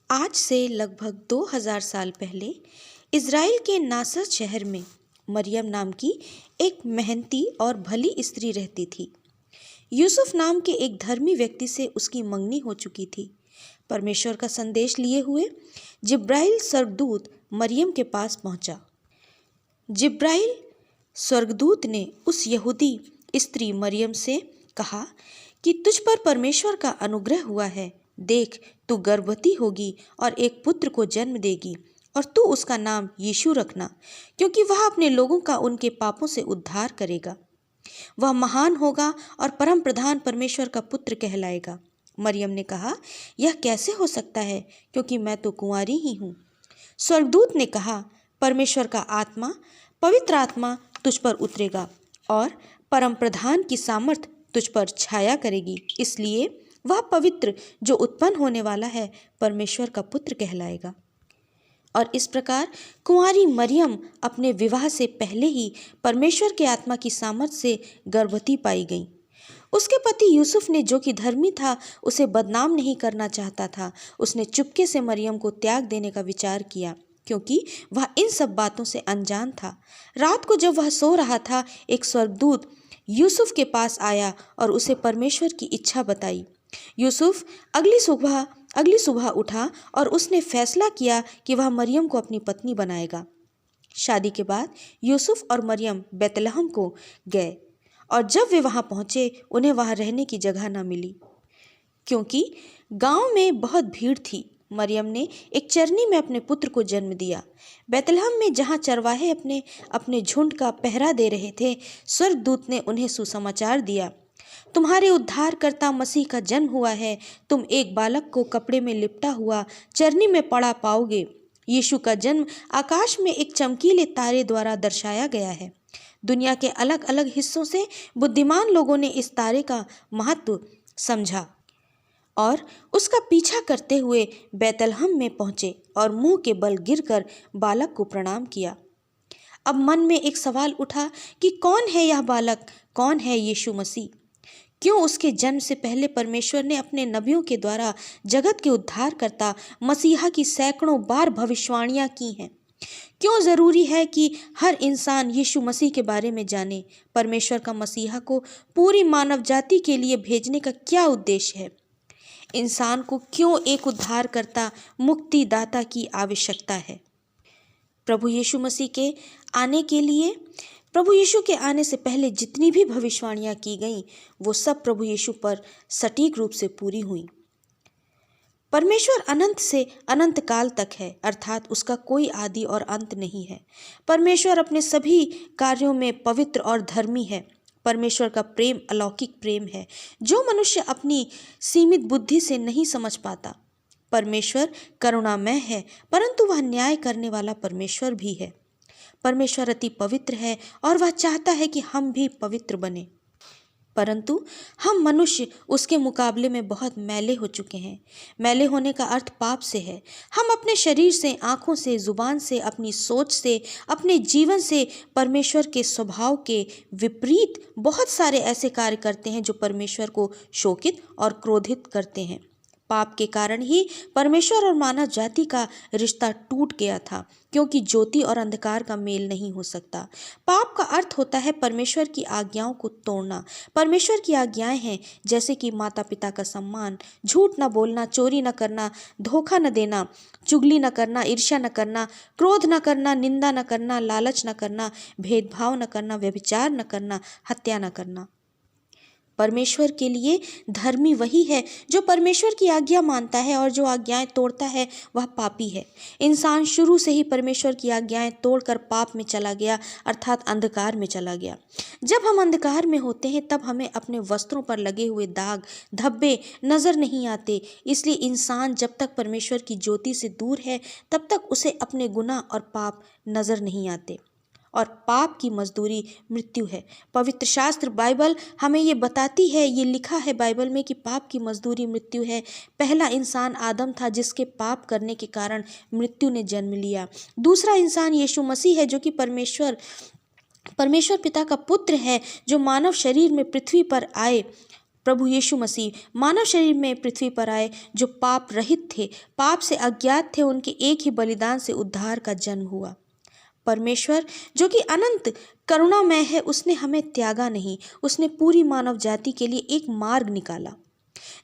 आज से लगभग 2000 साल पहले इज़राइल के नासर शहर में मरियम नाम की एक मेहनती और भली स्त्री रहती थी। यूसुफ नाम के एक धर्मी व्यक्ति से उसकी मंगनी हो चुकी थी। परमेश्वर का संदेश लिए हुए जिब्राइल स्वर्गदूत मरियम के पास पहुंचा। जिब्राइल स्वर्गदूत ने उस यहूदी स्त्री मरियम से कहा कि तुझ पर परमेश्वर का अनुग्रह हुआ है। देख, तू गर्भवती होगी और एक पुत्र को जन्म देगी और तू उसका नाम यीशु रखना, क्योंकि वह अपने लोगों का उनके पापों से उद्धार करेगा। वह महान होगा और परम प्रधान परमेश्वर का पुत्र कहलाएगा। मरियम ने कहा, यह कैसे हो सकता है, क्योंकि मैं तो कुंवारी ही हूँ। स्वर्गदूत ने कहा, परमेश्वर का आत्मा, पवित्र आत्मा तुझ पर उतरेगा और परम प्रधान की सामर्थ तुझ पर छाया करेगी, इसलिए वह पवित्र जो उत्पन्न होने वाला है परमेश्वर का पुत्र कहलाएगा। और इस प्रकार कुंवारी मरियम अपने विवाह से पहले ही परमेश्वर के आत्मा की सामर्थ से गर्भवती पाई गई। उसके पति यूसुफ ने, जो कि धर्मी था, उसे बदनाम नहीं करना चाहता था। उसने चुपके से मरियम को त्याग देने का विचार किया, क्योंकि वह इन सब बातों से अनजान था। रात को जब वह सो रहा था, एक स्वर्गदूत यूसुफ के पास आया और उसे परमेश्वर की इच्छा बताई। यूसुफ अगली सुबह उठा और उसने फैसला किया कि वह मरियम को अपनी पत्नी बनाएगा। शादी के बाद यूसुफ और मरियम बैतलहम को गए और जब वे वहां पहुंचे, उन्हें वहां रहने की जगह न मिली, क्योंकि गांव में बहुत भीड़ थी। मरियम ने एक चरनी में अपने पुत्र को जन्म दिया। बैतलहम में जहां चरवाहे अपने झुंड का पहरा दे रहे थे, स्वर्गदूत ने उन्हें सुसमाचार दिया, तुम्हारे उद्धारकर्ता मसीह का जन्म हुआ है। तुम एक बालक को कपड़े में लिपटा हुआ चरनी में पड़ा पाओगे। यीशु का जन्म आकाश में एक चमकीले तारे द्वारा दर्शाया गया है। दुनिया के अलग अलग हिस्सों से बुद्धिमान लोगों ने इस तारे का महत्व समझा और उसका पीछा करते हुए बैतलहम में पहुंचे और मुंह के बल गिरकर बालक को प्रणाम किया। अब मन में एक सवाल उठा कि कौन है यह बालक, कौन है यीशु मसीह? क्यों उसके जन्म से पहले परमेश्वर ने अपने नबियों के द्वारा जगत के उद्धारकर्ता मसीहा की सैकड़ों बार भविष्यवाणियां की हैं? क्यों जरूरी है कि हर इंसान यीशु मसीह के बारे में जाने? परमेश्वर का मसीहा को पूरी मानव जाति के लिए भेजने का क्या उद्देश्य है? इंसान को क्यों एक उद्धारकर्ता, मुक्तिदाता की आवश्यकता है? प्रभु यीशु के आने से पहले जितनी भी भविष्यवाणियां की गईं, वो सब प्रभु यीशु पर सटीक रूप से पूरी हुई। परमेश्वर अनंत से अनंत काल तक है, अर्थात उसका कोई आदि और अंत नहीं है। परमेश्वर अपने सभी कार्यों में पवित्र और धर्मी है। परमेश्वर का प्रेम अलौकिक प्रेम है, जो मनुष्य अपनी सीमित बुद्धि से नहीं समझ पाता। परमेश्वर करुणामय है, परंतु वह न्याय करने वाला परमेश्वर भी है। परमेश्वर अति पवित्र है और वह चाहता है कि हम भी पवित्र बने, परंतु हम मनुष्य उसके मुकाबले में बहुत मैले हो चुके हैं। मैले होने का अर्थ पाप से है। हम अपने शरीर से, आंखों से, जुबान से, अपनी सोच से, अपने जीवन से परमेश्वर के स्वभाव के विपरीत बहुत सारे ऐसे कार्य करते हैं जो परमेश्वर को शोकित और क्रोधित करते हैं। पाप के कारण ही परमेश्वर और मानव जाति का रिश्ता टूट गया था, क्योंकि ज्योति और अंधकार का मेल नहीं हो सकता। पाप का अर्थ होता है परमेश्वर की आज्ञाओं को तोड़ना। परमेश्वर की आज्ञाएं हैं जैसे कि माता पिता का सम्मान, झूठ न बोलना, चोरी न करना, धोखा न देना, चुगली न करना, ईर्ष्या न करना, क्रोध न करना, निंदा न करना, लालच न करना, भेदभाव न करना, व्यभिचार न करना, हत्या न करना। परमेश्वर के लिए धर्मी वही है जो परमेश्वर की आज्ञा मानता है, और जो आज्ञाएं तोड़ता है वह पापी है। इंसान शुरू से ही परमेश्वर की आज्ञाएं तोड़कर पाप में चला गया, अर्थात अंधकार में चला गया। जब हम अंधकार में होते हैं तब हमें अपने वस्त्रों पर लगे हुए दाग धब्बे नजर नहीं आते। इसलिए इंसान जब तक परमेश्वर की ज्योति से दूर है तब तक उसे अपने गुनाह और पाप नजर नहीं आते, और पाप की मजदूरी मृत्यु है। पवित्र शास्त्र बाइबल हमें ये बताती है, ये लिखा है बाइबल में कि पाप की मजदूरी मृत्यु है। पहला इंसान आदम था, जिसके पाप करने के कारण मृत्यु ने जन्म लिया। दूसरा इंसान यीशु मसीह है, जो कि परमेश्वर पिता का पुत्र है, जो मानव शरीर में पृथ्वी पर आए। प्रभु यीशु मसीह मानव शरीर में पृथ्वी पर आए, जो पाप रहित थे, पाप से अज्ञात थे, उनके एक ही बलिदान से उद्धार का जन्म हुआ। परमेश्वर जो कि अनंत करुणामय है, उसने हमें त्यागा नहीं, उसने पूरी मानव जाति के लिए एक मार्ग निकाला।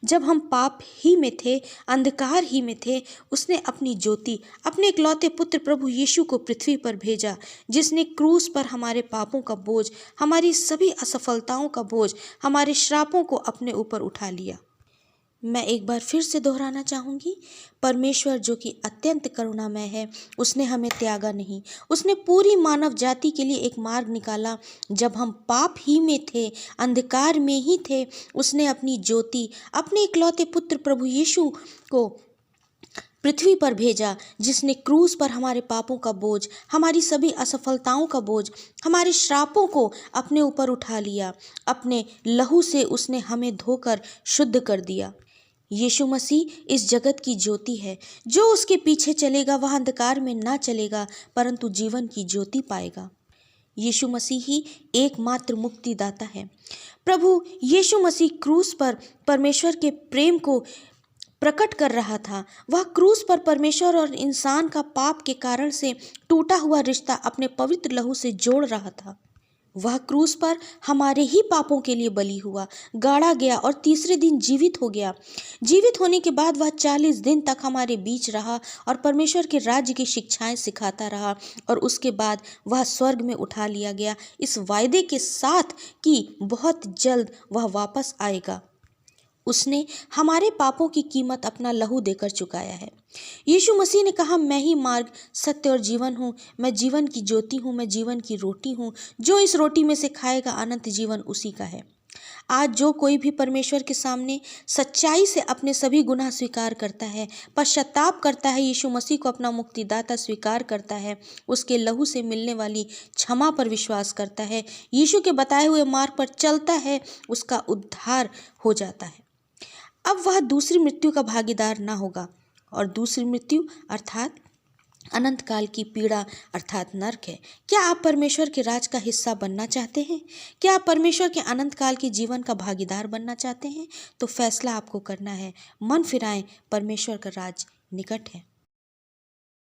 जब हम पाप ही में थे, अंधकार ही में थे, उसने अपनी ज्योति, अपने इकलौते पुत्र प्रभु यीशु को पृथ्वी पर भेजा, जिसने क्रूस पर हमारे पापों का बोझ, हमारी सभी असफलताओं का बोझ, हमारे श्रापों को अपने ऊपर उठा लिया। मैं एक बार फिर से दोहराना चाहूँगी, परमेश्वर जो कि अत्यंत करुणामय है, उसने हमें त्यागा नहीं, उसने पूरी मानव जाति के लिए एक मार्ग निकाला। जब हम पाप ही में थे, अंधकार में ही थे, उसने अपनी ज्योति, अपने इकलौते पुत्र प्रभु यीशु को पृथ्वी पर भेजा, जिसने क्रूस पर हमारे पापों का बोझ, हमारी सभी असफलताओं का बोझ, हमारे श्रापों को अपने ऊपर उठा लिया। अपने लहू से उसने हमें धोकर शुद्ध कर दिया। यीशु मसीह इस जगत की ज्योति है। जो उसके पीछे चलेगा वह अंधकार में ना चलेगा, परंतु जीवन की ज्योति पाएगा। यीशु मसीह ही एकमात्र मुक्तिदाता है। प्रभु यीशु मसीह क्रूस पर परमेश्वर के प्रेम को प्रकट कर रहा था। वह क्रूस पर परमेश्वर और इंसान का पाप के कारण से टूटा हुआ रिश्ता अपने पवित्र लहू से जोड़ रहा था। वह क्रूस पर हमारे ही पापों के लिए बलि हुआ, गाड़ा गया और तीसरे दिन जीवित हो गया। जीवित होने के बाद वह 40 दिन तक हमारे बीच रहा और परमेश्वर के राज्य की शिक्षाएं सिखाता रहा, और उसके बाद वह स्वर्ग में उठा लिया गया, इस वायदे के साथ कि बहुत जल्द वह वापस आएगा। उसने हमारे पापों की कीमत अपना लहू देकर चुकाया है। यीशु मसीह ने कहा, मैं ही मार्ग, सत्य और जीवन हूँ, मैं जीवन की ज्योति हूँ, मैं जीवन की रोटी हूँ। जो इस रोटी में से खाएगा अनंत जीवन उसी का है। आज जो कोई भी परमेश्वर के सामने सच्चाई से अपने सभी गुनाह स्वीकार करता है, पश्चाताप करता है, यीशु मसीह को अपना मुक्तिदाता स्वीकार करता है, उसके लहू से मिलने वाली क्षमा पर विश्वास करता है, यीशु के बताए हुए मार्ग पर चलता है, उसका उद्धार हो जाता है। अब वह दूसरी मृत्यु का भागीदार ना होगा, और दूसरी मृत्यु अर्थात अनंत काल की पीड़ा अर्थात नरक है। क्या आप परमेश्वर के राज का हिस्सा बनना चाहते हैं? क्या आप परमेश्वर के अनंत काल के जीवन का भागीदार बनना चाहते हैं? तो फैसला आपको करना है। मन फिराएं, परमेश्वर का राज निकट है।